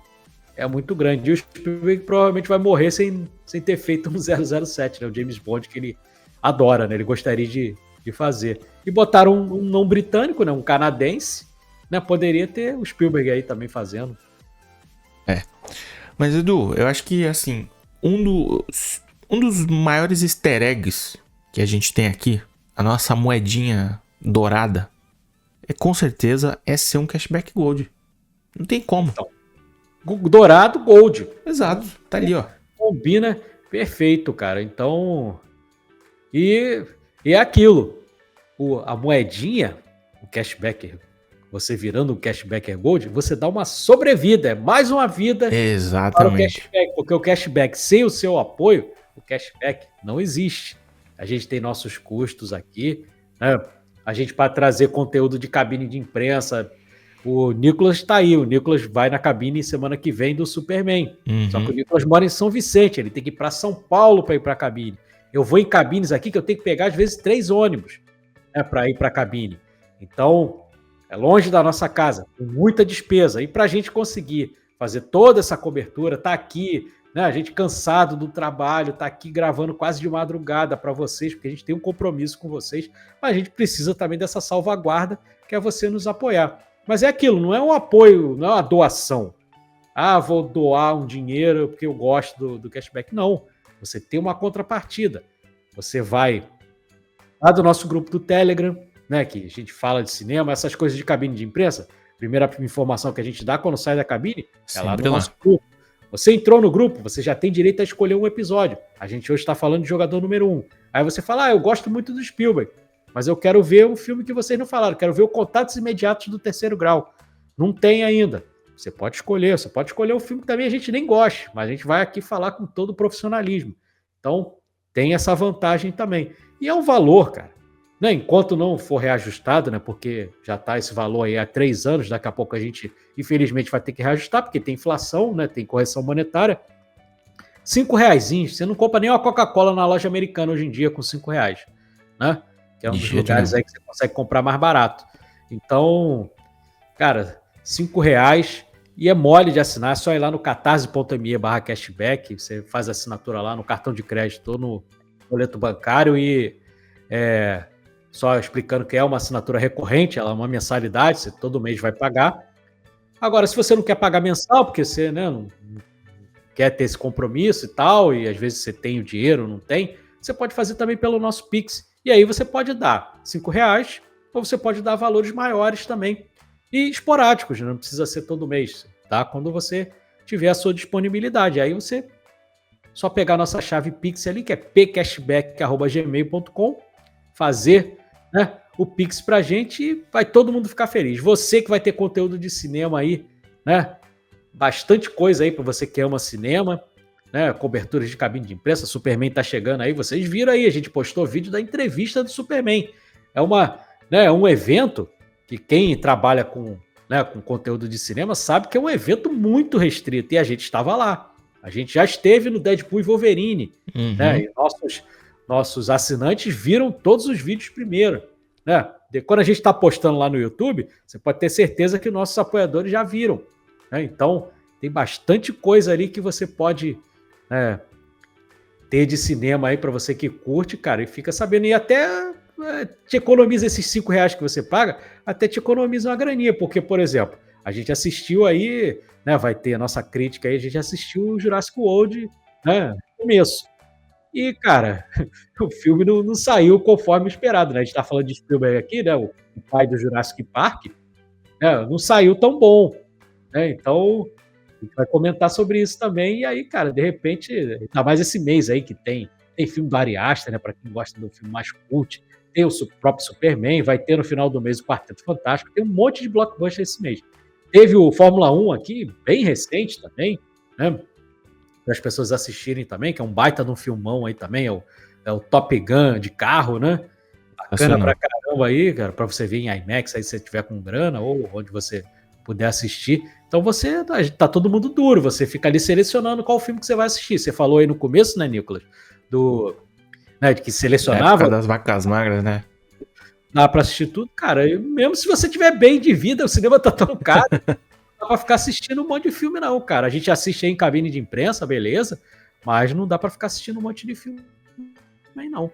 é muito grande. E o Spielberg provavelmente vai morrer sem ter feito um 007, né? O James Bond que ele adora, né? Ele gostaria de fazer. E botaram um não britânico, né? Um canadense, né? Poderia ter o Spielberg aí também fazendo. Mas, Edu, eu acho que, assim, um dos maiores easter eggs que a gente tem aqui, a nossa moedinha dourada, com certeza ser um Cashback Gold. Não tem como. Então, dourado, gold. Exato, tá ali, ó. Combina perfeito, cara. Então, e é aquilo. A moedinha, o cashback, você virando o cashback gold, você dá uma sobrevida, é mais uma vida para o cashback, porque o cashback sem o seu apoio, o cashback não existe. A gente tem nossos custos aqui, né? A gente, para trazer conteúdo de cabine de imprensa, O Nicolas tá aí, o Nicolas vai na cabine semana que vem do Superman. Só que o Nicolas mora em São Vicente, ele tem que ir para São Paulo para ir para a cabine. Eu vou em cabines aqui que eu tenho que pegar às vezes 3 ônibus, né, para ir para a cabine. Então, é longe da nossa casa, com muita despesa. E para a gente conseguir fazer toda essa cobertura, tá aqui, né, a gente cansado do trabalho, tá aqui gravando quase de madrugada para vocês, porque a gente tem um compromisso com vocês, mas a gente precisa também dessa salvaguarda, que é você nos apoiar. Mas é aquilo, não é um apoio, não é uma doação. Ah, vou doar um dinheiro porque eu gosto do cashback. Não, você tem uma contrapartida. Você vai lá do nosso grupo do Telegram, né, que a gente fala de cinema, essas coisas de cabine de imprensa. Primeira informação que a gente dá quando sai da cabine é lá no nosso grupo. Você entrou no grupo, você já tem direito a escolher um episódio. A gente hoje está falando de jogador número 1. Aí você fala, eu gosto muito do Spielberg, mas eu quero ver um filme que vocês não falaram, quero ver o Contatos Imediatos do Terceiro Grau. Não tem ainda. Você pode escolher um filme que também a gente nem gosta, mas a gente vai aqui falar com todo o profissionalismo. Então, tem essa vantagem também. E é um valor, cara, né? Enquanto não for reajustado, né? Porque já está esse valor aí há 3 anos, daqui a pouco a gente, infelizmente, vai ter que reajustar, porque tem inflação, né? Tem correção monetária. R$5, você não compra nem uma Coca-Cola na loja americana hoje em dia com R$5, né? Que é um dos lugares aí que você consegue comprar mais barato. Então, cara, R$5 e é mole de assinar, é só ir lá no catarse.me/cashback, você faz a assinatura lá no cartão de crédito ou no boleto bancário e só explicando que é uma assinatura recorrente, ela é uma mensalidade, você todo mês vai pagar. Agora, se você não quer pagar mensal, porque você, né, não quer ter esse compromisso e tal, e às vezes você tem o dinheiro, não tem, você pode fazer também pelo nosso Pix. E aí você pode dar R$5, ou você pode dar valores maiores também. E esporádicos, não precisa ser todo mês, tá? Quando você tiver a sua disponibilidade. Aí você só pegar a nossa chave Pix ali, que é pcashback@gmail.com, fazer, né, o Pix pra gente e vai todo mundo ficar feliz. Você que vai ter conteúdo de cinema aí, né? Bastante coisa aí para você que ama cinema, né? Coberturas de cabine de imprensa, Superman tá chegando aí, vocês viram aí, a gente postou vídeo da entrevista do Superman. É um evento que quem trabalha com conteúdo de cinema sabe que é um evento muito restrito, e a gente estava lá. A gente já esteve no Deadpool e Wolverine, né? E nossos assinantes viram todos os vídeos primeiro, né? Quando a gente está postando lá no YouTube, você pode ter certeza que nossos apoiadores já viram, né? Então, tem bastante coisa ali que você pode ter de cinema aí para você que curte, cara, e fica sabendo. E até te economiza esses R$5 que você paga, até te economiza uma graninha, porque, por exemplo, a gente assistiu aí, né, vai ter a nossa crítica aí, a gente assistiu o Jurassic World, né, no começo. E, cara, o filme não saiu conforme esperado, né? A gente tá falando de Spielberg aqui, né, o pai do Jurassic Park, né, não saiu tão bom, né? Então, a gente vai comentar sobre isso também, e aí, cara, de repente, ainda mais esse mês aí que tem filme do Ari Aster, né, para quem gosta do filme mais cult, tem o próprio Superman, vai ter no final do mês o Quarteto Fantástico, tem um monte de blockbuster esse mês. Teve o Fórmula 1 aqui, bem recente também, né, para as pessoas assistirem também, que é um baita de um filmão aí também, é o Top Gun de carro, né, bacana pra caramba aí, cara, para você ver em IMAX aí se você tiver com grana, ou onde você puder assistir. Então tá todo mundo duro, você fica ali selecionando qual filme que você vai assistir. Você falou aí no começo, né, Nicolas, de que selecionava. Época das vacas magras, né? Dá pra assistir tudo, cara. Mesmo se você tiver bem de vida, o cinema tá tão caro, não dá pra ficar assistindo um monte de filme, não, cara. A gente assiste aí em cabine de imprensa, beleza, mas não dá pra ficar assistindo um monte de filme também, não.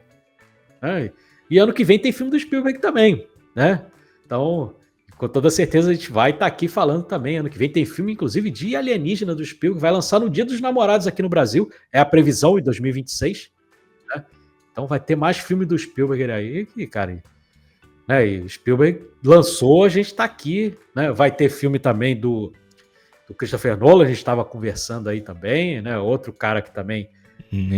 E ano que vem tem filme do Spielberg também, né? Então, com toda certeza a gente vai estar aqui falando também. Ano que vem tem filme, inclusive, de Alienígena do Spielberg, vai lançar no Dia dos Namorados aqui no Brasil. É a previsão em 2026. Né? Então vai ter mais filme do Spielberg aí, que, cara, né? E o Spielberg lançou, a gente está aqui, né? Vai ter filme também do Christopher Nolan, a gente estava conversando aí também, né? Outro cara que também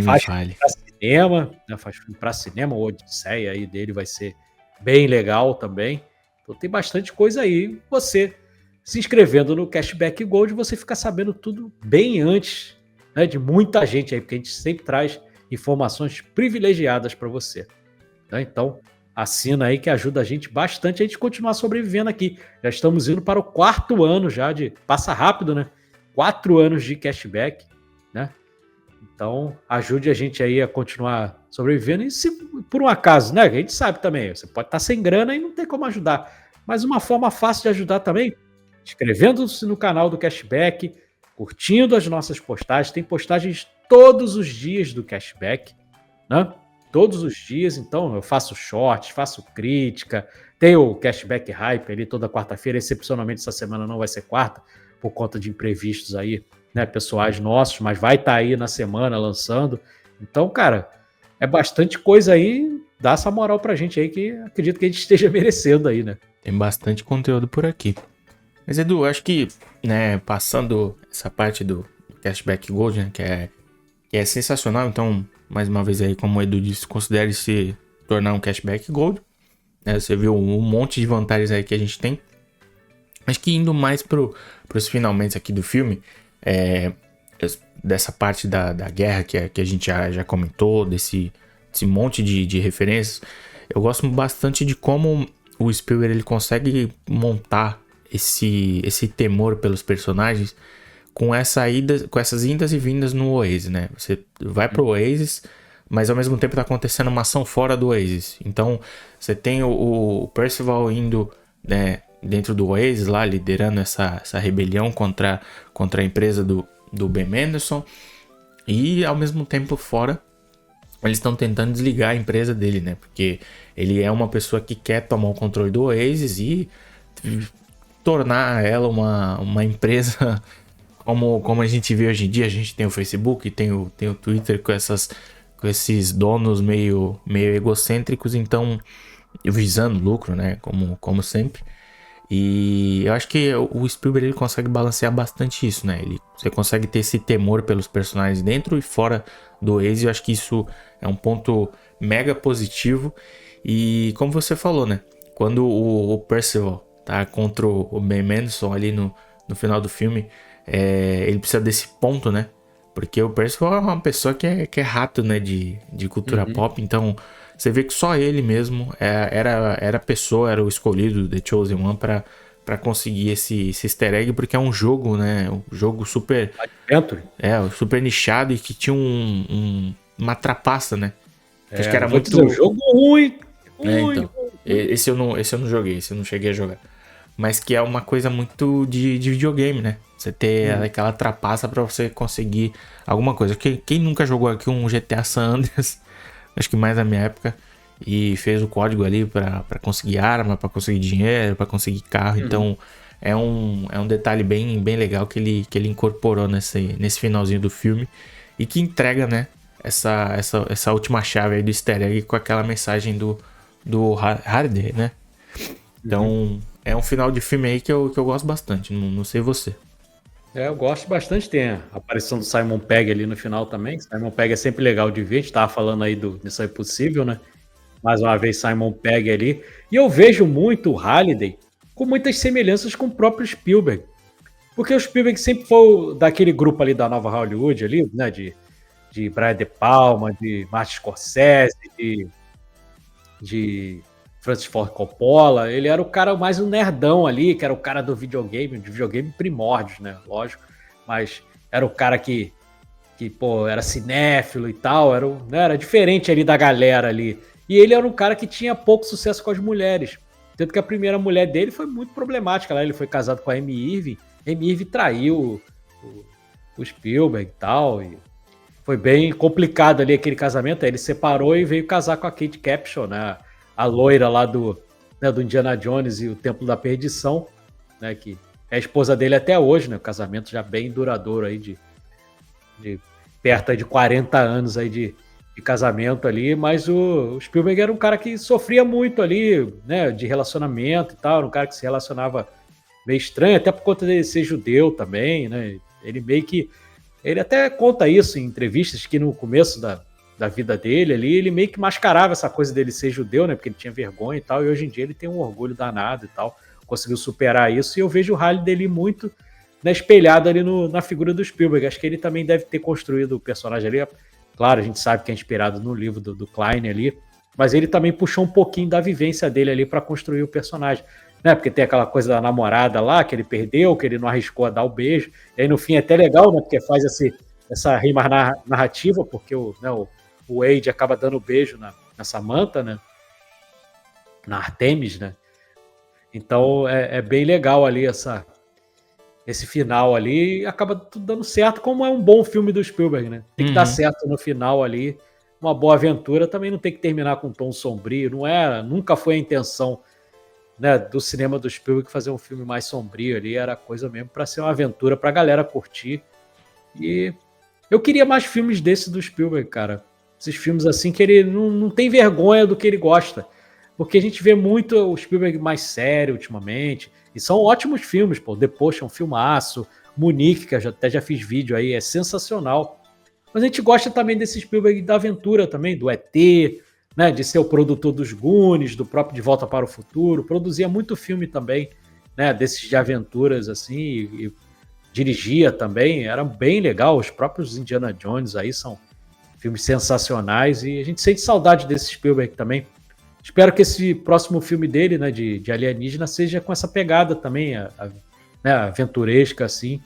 faz filme para cinema, né? Faz filme para cinema, o Odisseia aí dele vai ser bem legal também. Então tem bastante coisa aí. Você se inscrevendo no Cashback Gold, você fica sabendo tudo bem antes, né, de muita gente aí, porque a gente sempre traz informações privilegiadas para você. Né? Então, assina aí que ajuda a gente bastante a gente continuar sobrevivendo aqui. Já estamos indo para o 4º ano já passa rápido, né? 4 anos de cashback, né? Então, ajude a gente aí a continuar sobrevivendo. E se por um acaso, né? A gente sabe também, você pode estar sem grana e não tem como ajudar. Mas uma forma fácil de ajudar também, inscrevendo-se no canal do Cashback, curtindo as nossas postagens. Tem postagens todos os dias do Cashback, né? Todos os dias. Então, eu faço shorts, faço crítica. Tem o Cashback Hype ali toda quarta-feira. Excepcionalmente, essa semana não vai ser quarta, por conta de imprevistos aí, né, pessoais nossos, mas vai estar aí na semana lançando. Então, cara, é bastante coisa aí, dá essa moral pra gente aí, que acredito que a gente esteja merecendo aí, né? Tem bastante conteúdo por aqui. Mas, Edu, acho que, né, passando essa parte do Cashback Gold, né, que é sensacional, então, mais uma vez aí, como o Edu disse, considere se tornar um Cashback Gold. Né, você viu um monte de vantagens aí que a gente tem. Acho que indo mais pros finalmente aqui do filme, dessa parte da guerra que a gente já comentou, desse monte de referências, eu gosto bastante de como o Spielberg ele consegue montar esse temor pelos personagens com essas indas e vindas no Oasis, né? Você vai pro Oasis, mas ao mesmo tempo tá acontecendo uma ação fora do Oasis. Então, você tem o Percival indo, né, dentro do Oasis lá, liderando essa rebelião contra a empresa do Ben Mendelsohn. E ao mesmo tempo fora, eles estão tentando desligar a empresa dele, né? Porque ele é uma pessoa que quer tomar o controle do Oasis e tornar ela uma empresa como a gente vê hoje em dia. A gente tem o Facebook, tem o Twitter com esses donos meio egocêntricos, então visando lucro, né? Como sempre. E eu acho que o Spielberg ele consegue balancear bastante isso, né? Você consegue ter esse temor pelos personagens dentro e fora do Oasis. Eu acho que isso é um ponto mega positivo. E como você falou, né? Quando o Percival tá contra o Ben Mendelsohn ali no final do filme, ele precisa desse ponto, né? Porque o Percival é uma pessoa que é rato, né? De cultura pop, então você vê que só ele mesmo era a pessoa, era o escolhido, The Chosen One, pra conseguir esse easter egg, porque é um jogo, né? Um jogo super... Adventure. Super nichado e que tinha uma trapaça, né? Que acho que era muito... Dizer, um jogo ruim. Então, esse eu não joguei, esse eu não cheguei a jogar. Mas que é uma coisa muito de videogame, né? Você ter aquela trapaça pra você conseguir alguma coisa. Quem nunca jogou aqui um GTA San Andreas... Acho que mais na minha época, e fez o código ali pra conseguir arma, pra conseguir dinheiro, pra conseguir carro. Então é um detalhe bem legal que ele incorporou nesse finalzinho do filme e que entrega, né, essa última chave aí do easter egg com aquela mensagem do Hardy, né? Então é um final de filme aí que eu gosto bastante, não sei você. Eu gosto bastante, tem a aparição do Simon Pegg ali no final também. Simon Pegg é sempre legal de ver, a gente tava falando aí do Missão Impossível, né? Mais uma vez Simon Pegg ali. E eu vejo muito o Halliday com muitas semelhanças com o próprio Spielberg. Porque o Spielberg sempre foi daquele grupo ali da Nova Hollywood ali, né? De Brian De Palma, de Martin Scorsese, de Francis Ford Coppola. Ele era o cara mais um nerdão ali, que era o cara do videogame primórdios, né? Lógico. Mas era o cara que pô, era cinéfilo e tal, era diferente ali da galera ali. E ele era um cara que tinha pouco sucesso com as mulheres. Tanto que a primeira mulher dele foi muito problemática lá. Ele foi casado com a Amy Irving. Amy Irving traiu o Spielberg e tal. E foi bem complicado ali aquele casamento. Aí ele separou e veio casar com a Kate Capshaw, né? A loira lá do Indiana Jones e o Templo da Perdição, né? Que é a esposa dele até hoje, né? O casamento já bem duradouro aí de perto aí de 40 anos aí de casamento ali, mas o Spielberg era um cara que sofria muito ali, né? De relacionamento e tal, era um cara que se relacionava meio estranho, até por conta dele ser judeu também, né? Ele até conta isso em entrevistas, que no começo da vida dele ali, ele meio que mascarava essa coisa dele ser judeu, né? Porque ele tinha vergonha e tal, e hoje em dia ele tem um orgulho danado e tal, conseguiu superar isso, e eu vejo o Halliday dele muito, né, espelhado ali na figura do Spielberg. Acho que ele também deve ter construído o personagem ali. Claro, a gente sabe que é inspirado no livro do Klein ali, mas ele também puxou um pouquinho da vivência dele ali para construir o personagem. Né? Porque tem aquela coisa da namorada lá, que ele perdeu, que ele não arriscou a dar o beijo. E aí no fim é até legal, né? Porque faz essa rima narrativa, porque o Wade acaba dando o beijo na Samantha, né? Na Artemis, né? Então é bem legal ali esse final ali, e acaba tudo dando certo, como é um bom filme do Spielberg, né? Tem que dar certo no final ali, uma boa aventura, também não tem que terminar com um tom sombrio, nunca foi a intenção, né, do cinema do Spielberg fazer um filme mais sombrio ali, era coisa mesmo para ser uma aventura pra galera curtir. E eu queria mais filmes desses do Spielberg, cara. Esses filmes assim que ele não tem vergonha do que ele gosta. Porque a gente vê muito o Spielberg mais sério ultimamente. E são ótimos filmes, pô. The Post é um filmaço. Munique, que eu até já fiz vídeo aí, é sensacional. Mas a gente gosta também desse Spielberg da aventura também, do ET, né, de ser o produtor dos Goonies, do próprio De Volta para o Futuro. Produzia muito filme também, né, desses de aventuras assim, e dirigia também. Era bem legal. Os próprios Indiana Jones aí são filmes sensacionais. E a gente sente saudade desse Spielberg também. Espero que esse próximo filme dele, né, de alienígena, seja com essa pegada também, né, aventuresca, assim.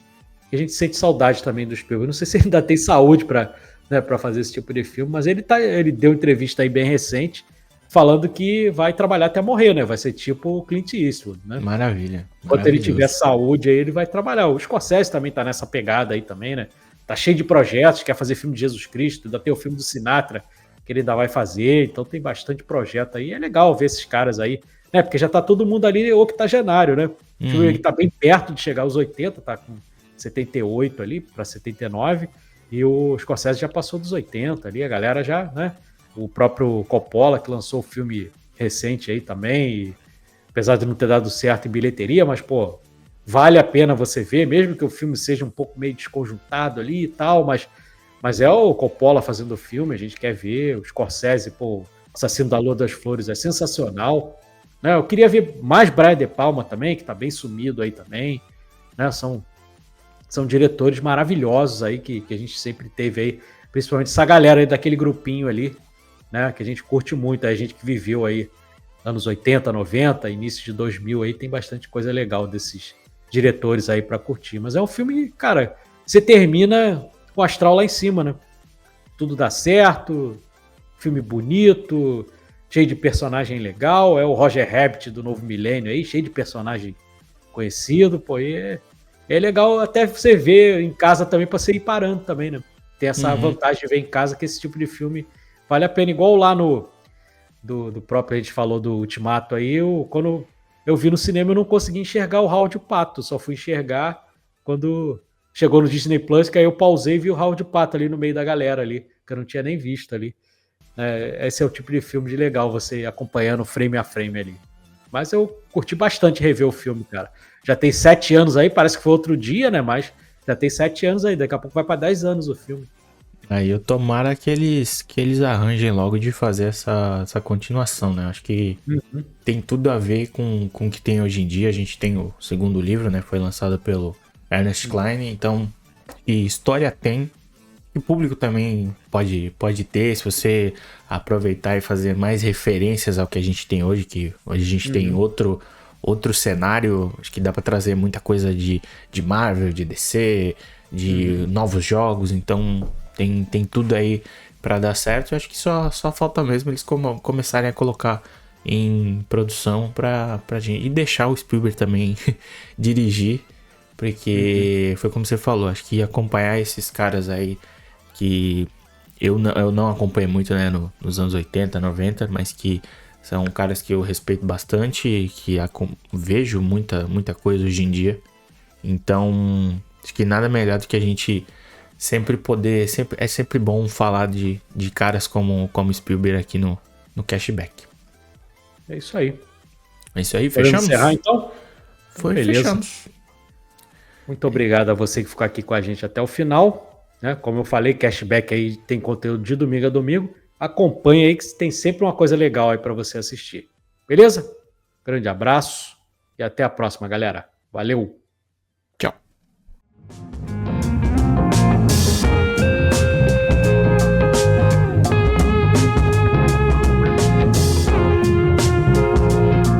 E a gente sente saudade também do Spielberg. Não sei se ele ainda tem saúde para, né, fazer esse tipo de filme, mas ele deu entrevista aí bem recente, falando que vai trabalhar até morrer, né? Vai ser tipo o Clint Eastwood, né? Maravilha. Enquanto ele tiver saúde aí, ele vai trabalhar. O Scorsese também tá nessa pegada aí também, né? Tá cheio de projetos, quer fazer filme de Jesus Cristo, ainda tem o filme do Sinatra, que ele ainda vai fazer, então tem bastante projeto aí. É legal ver esses caras aí, né? Porque já tá todo mundo ali octogenário, né? O filme tá bem perto de chegar aos 80, tá com 78 ali para 79, e o Scorsese já passou dos 80 ali, a galera já, né? O próprio Coppola, que lançou o filme recente aí também, e, apesar de não ter dado certo em bilheteria, mas, pô, vale a pena você ver, mesmo que o filme seja um pouco meio desconjuntado ali e tal, mas é o Coppola fazendo o filme, a gente quer ver. O Scorsese, pô, Assassino da Lua das Flores é sensacional, né? Eu queria ver mais Brian De Palma também, que tá bem sumido aí também, né? São diretores maravilhosos aí que a gente sempre teve aí, principalmente essa galera aí daquele grupinho ali, né? Que a gente curte muito, a gente que viveu aí anos 80, 90, início de 2000 aí, tem bastante coisa legal desses diretores aí pra curtir. Mas é um filme, cara, você termina o astral lá em cima, né? Tudo dá certo, filme bonito, cheio de personagem legal, é o Roger Rabbit do novo milênio aí, cheio de personagem conhecido, pô, e é legal até você ver em casa também pra você ir parando também, né? Tem essa vantagem de ver em casa que esse tipo de filme vale a pena, igual lá do próprio, a gente falou do Ultimato aí, quando eu vi no cinema eu não consegui enxergar o Howard Pato, só fui enxergar quando chegou no Disney Plus, que aí eu pausei e vi o Howard Pato ali no meio da galera ali, que eu não tinha nem visto ali. Esse é o tipo de filme de legal, você acompanhando frame a frame ali. Mas eu curti bastante rever o filme, cara. Já tem 7 anos aí, parece que foi outro dia, né? Mas já tem 7 anos aí, daqui a pouco vai pra 10 anos o filme. Aí eu tomara que eles arranjem logo de fazer essa continuação, né? Acho que tem tudo a ver com o que tem hoje em dia. A gente tem o segundo livro, né? Foi lançado pelo Ernest Cline, então e história tem. E o público também pode ter, se você aproveitar e fazer mais referências ao que a gente tem hoje, que hoje a gente tem outro cenário, acho que dá pra trazer muita coisa de Marvel, de DC, de novos jogos, então tem tudo aí pra dar certo. Eu acho que só falta mesmo eles começarem a colocar em produção pra gente, e deixar o Spielberg também dirigir, porque foi como você falou, acho que acompanhar esses caras aí que eu não acompanhei muito, né, nos anos 80, 90, mas que são caras que eu respeito bastante e que vejo muita coisa hoje em dia. Então, acho que nada melhor do que a gente sempre poder... É sempre bom falar de caras como Spielberg aqui no Cashback. É isso aí. É isso aí, fechamos? Podemos encerrar, então? Foi, beleza. Fechamos. Muito obrigado a você que ficou aqui com a gente até o final. Né? Como eu falei, Cashback aí tem conteúdo de domingo a domingo. Acompanhe aí que tem sempre uma coisa legal aí para você assistir. Beleza? Grande abraço e até a próxima, galera. Valeu! Tchau!